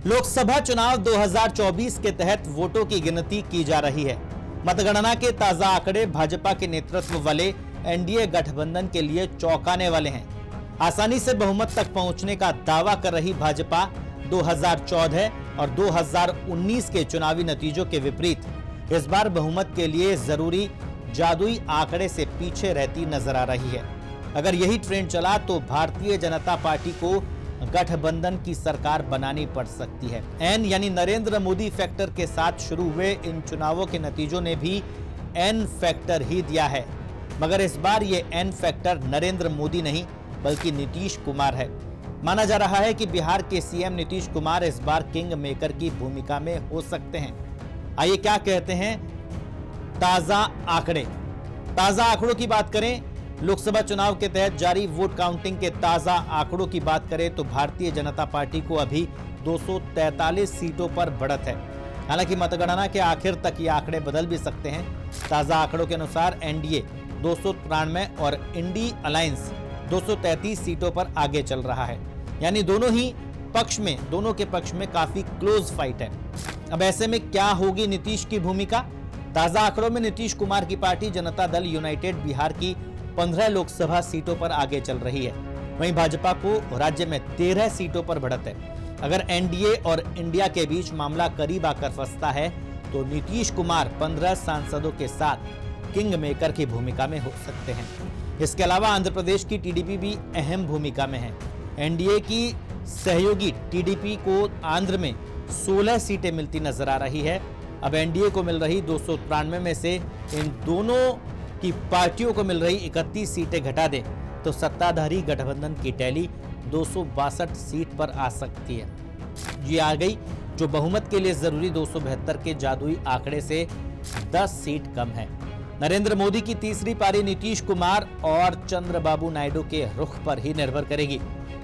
लोकसभा चुनाव 2024 के तहत वोटों की गिनती की जा रही है। मतगणना के ताजा आंकड़े भाजपा के नेतृत्व वाले एनडीए गठबंधन के लिए चौंकाने वाले हैं। आसानी से बहुमत तक पहुंचने का दावा कर रही भाजपा 2014 और 2019 के चुनावी नतीजों के विपरीत इस बार बहुमत के लिए जरूरी जादुई आंकड़े से पीछे रहती नजर आ रही है। अगर यही ट्रेंड चला तो भारतीय जनता पार्टी को गठबंधन की सरकार बनानी पड़ सकती है। एन यानी नरेंद्र मोदी फैक्टर के साथ शुरू हुए इन चुनावों के नतीजों ने भी एन फैक्टर ही दिया है, मगर इस बार ये एन फैक्टर नरेंद्र मोदी नहीं बल्कि नीतीश कुमार है। माना जा रहा है कि बिहार के सीएम नीतीश कुमार इस बार किंग मेकर की भूमिका में हो सकते हैं। आइए क्या कहते हैं ताजा आंकड़े। ताजा आंकड़ों की बात करें, लोकसभा चुनाव के तहत जारी वोट काउंटिंग के ताजा आंकड़ों की बात करें तो भारतीय जनता पार्टी को अभी 243 सीटों पर बढ़त है। हालांकि मतगणना के आखिर तक ये आंकड़े बदल भी सकते हैं। ताजा आंकड़ों के अनुसार एनडीए 293 और इंडी अलायंस 233 सीटों पर आगे चल रहा है, यानी दोनों के पक्ष में काफी क्लोज फाइट है। अब ऐसे में क्या होगी नीतीश की भूमिका? ताजा आंकड़ों में नीतीश कुमार की पार्टी जनता दल यूनाइटेड बिहार की 15 लोकसभा सीटों पर आगे चल रही है। वहीं भाजपा को राज्य में 13 सीटों पर बढ़त है। अगर एनडीए और इंडिया के बीच मामला करीब आकर फंसता है तो नीतीश कुमार 15 सांसदों के साथ किंग मेकर की भूमिका में हो सकते हैं। इसके अलावा आंध्र प्रदेश की टीडीपी भी अहम भूमिका में है। एनडीए की सहयोगी टीडीपी को आंध्र में 16 सीटें मिलती नजर आ रही है। अब एनडीए को मिल रही 293 में से इन दोनों की पार्टियों को मिल रही 31 सीटें घटा दें तो सत्ताधारी गठबंधन की टैली 262 सीट पर आ सकती है। ये आ गई जो बहुमत के लिए जरूरी 272 के जादुई आंकड़े से 10 सीट कम है। नरेंद्र मोदी की तीसरी पारी नीतीश कुमार और चंद्रबाबू नायडू के रुख पर ही निर्भर करेगी।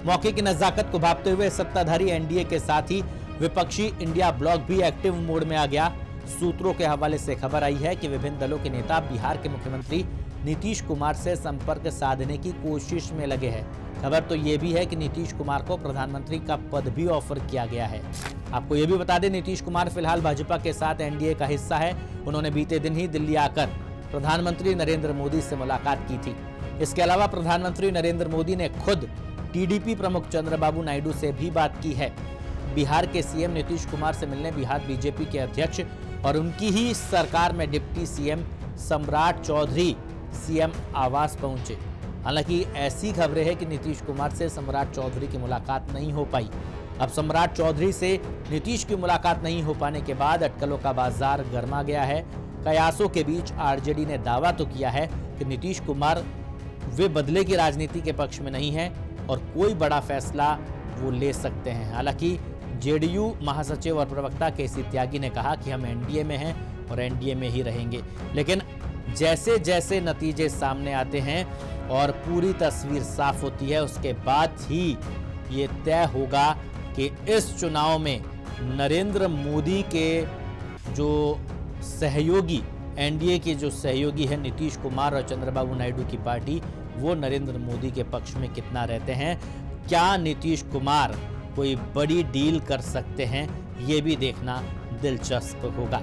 मौके की नजाकत को भांपते हुए सत्ताधारी एनडीए के साथ ही विपक्षी इंडिया ब्लॉक भी एक्टिव मोड में आ गया। सूत्रों के हवाले से खबर आई है कि विभिन्न दलों के नेता बिहार के मुख्यमंत्री नीतीश कुमार से संपर्क साधने की कोशिश में लगे हैं। खबर तो ये भी है कि नीतीश कुमार को प्रधानमंत्री का पद भी ऑफर किया गया है। आपको ये भी बता दें, नीतीश कुमार फिलहाल भाजपा के साथ एनडीए का हिस्सा है। उन्होंने बीते दिन ही दिल्ली आकर प्रधानमंत्री नरेंद्र मोदी से मुलाकात की थी। इसके अलावा प्रधानमंत्री नरेंद्र मोदी ने खुद टीडीपी प्रमुख चंद्रबाबू नायडू से भी बात की है। बिहार के सीएम नीतीश कुमार से मिलने बिहार बीजेपी के अध्यक्ष और उनकी ही सरकार में डिप्टी सीएम सम्राट चौधरी सीएम आवास पहुंचे। हालांकि ऐसी खबरें हैं कि नीतीश कुमार से सम्राट चौधरी की मुलाकात नहीं हो पाई। अब सम्राट चौधरी से नीतीश की मुलाकात नहीं हो पाने के बाद अटकलों का बाजार गर्मा गया है। कयासों के बीच आरजेडी ने दावा तो किया है कि नीतीश कुमार वे बदले की राजनीति के पक्ष में नहीं है और कोई बड़ा फैसला वो ले सकते हैं। हालांकि जेडीयू महासचिव और प्रवक्ता केसी त्यागी ने कहा कि हम एनडीए में हैं और एनडीए में ही रहेंगे। लेकिन जैसे जैसे नतीजे सामने आते हैं और पूरी तस्वीर साफ होती है, उसके बाद ही ये तय होगा कि इस चुनाव में नरेंद्र मोदी के जो सहयोगी, एनडीए के जो सहयोगी है नीतीश कुमार और चंद्रबाबू नायडू की पार्टी, वो नरेंद्र मोदी के पक्ष में कितना रहते हैं। क्या नीतीश कुमार कोई बड़ी डील कर सकते हैं, ये भी देखना दिलचस्प होगा।